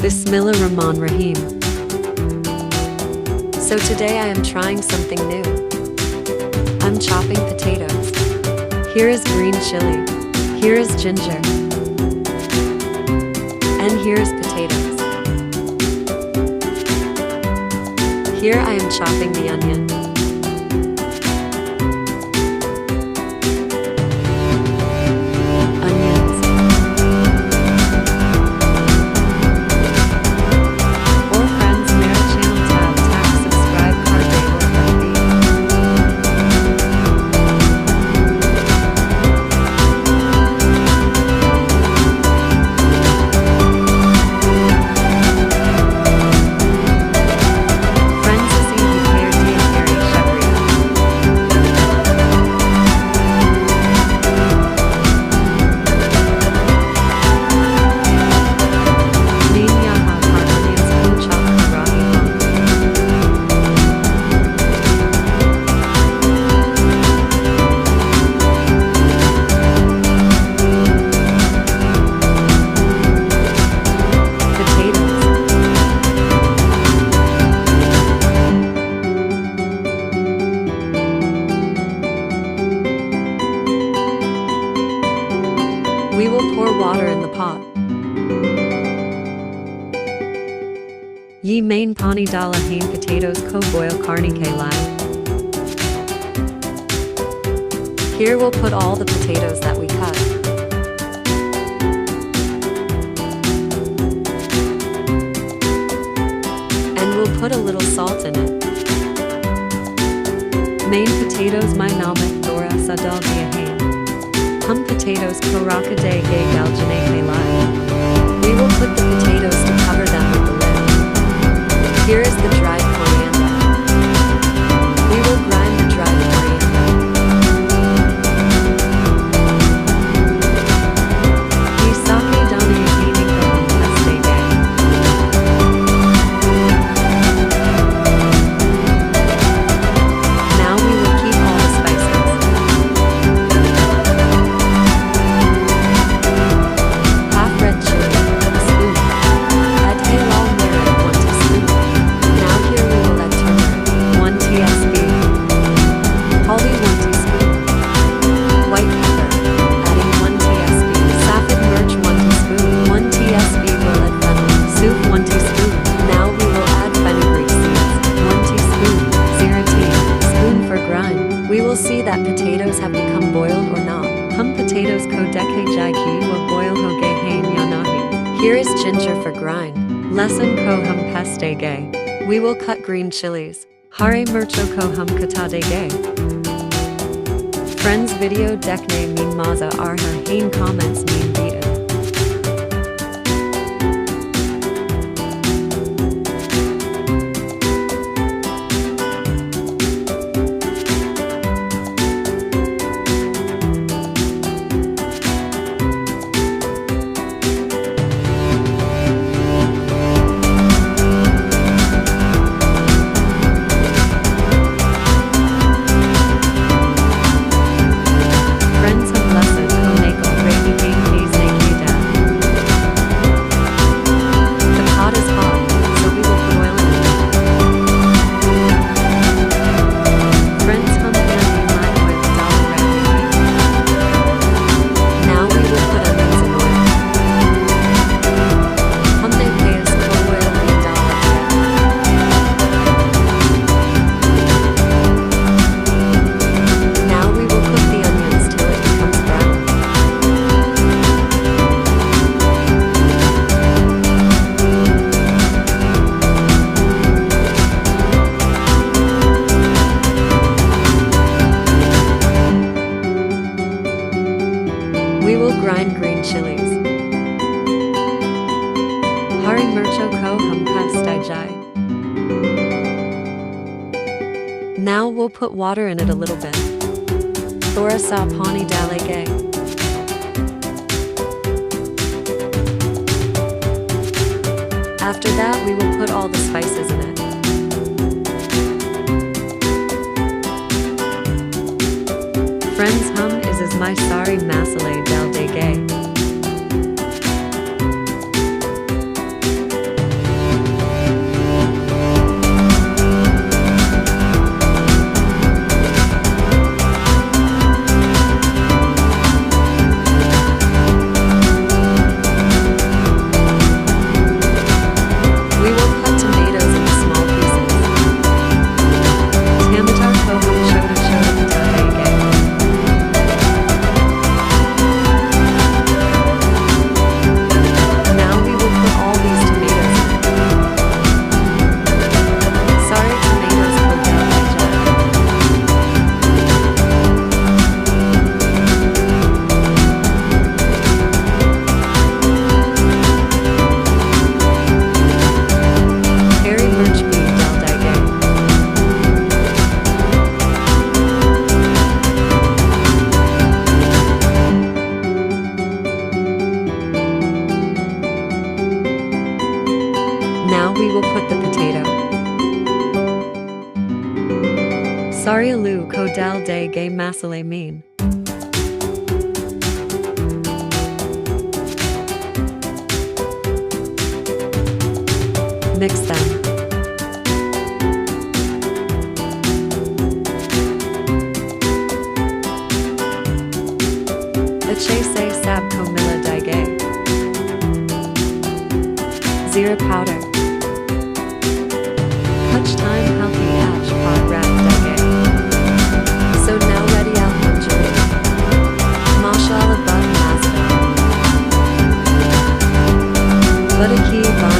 Bismillahirrahmanirrahim. So today I am trying something new. I'm chopping potatoes. Here is green chili. Here is ginger. And here is potatoes. Here I am chopping the onion. We will pour water in the pot. Ye main pani dala hain potatoes ko boil karne ke liye. Here we'll put all the potatoes that we cut. And we'll put a little salt in it. Main potatoes my namak dora sadal diya hain. Hum potatoes ko raka de gay galjane ke liye. We will put the potatoes to cover them with the lid. Here is the dried coriander. We will grind the dried coriander. Ye sake dane hating ko hum paste gay. Now we will keep all the spices. Half red chili, a spoon. Add halal mirin, 1 teaspoon. Now here we will add turmeric, 1 tsp. Haldi, 1 teaspoon. White pepper, adding 1 tsp. Safed mirch, 1 teaspoon. 1 tsp will add fennel. Soup, 1 teaspoon. Now we will add fenugreek seeds, 1 teaspoon. Zira tea, spoon for grind. We will see that potatoes have become boiled or not. Hum potatoes ko dekhe jai ki or boil ho gay hain ya nahi. Here is ginger for grind. Lesan ko hum paste gay. We will cut green chilies. Hare mircho ko hum kata de gay. Friends video dekne mean maza arha hain comments mean beaten. Friends hum lesan ko neko ready hain haze ne da. The pot is hot, so we will put oil in it. Friends hum yani my oil dal ready. Now we will put onions in oil. Humne payas ko oil in dal diya. Now we will cook the onions till it becomes brown. We will grind green chilies. Hari mircho ko hum paste jai. Now we'll put water in it a little bit. Thora sa pani dale gay. After that we will put all the spices in it. Friends hum is my sorry Masaledar de gay. we will put the potato. Sari aloo ko dal de gay masale mein. Mix them. Ache se sab ko mila daige. Zira powder. Huch time healthy hatch pod wrap daige. So now ready out manjari. Mashallah bun Mazedar. Butter key bun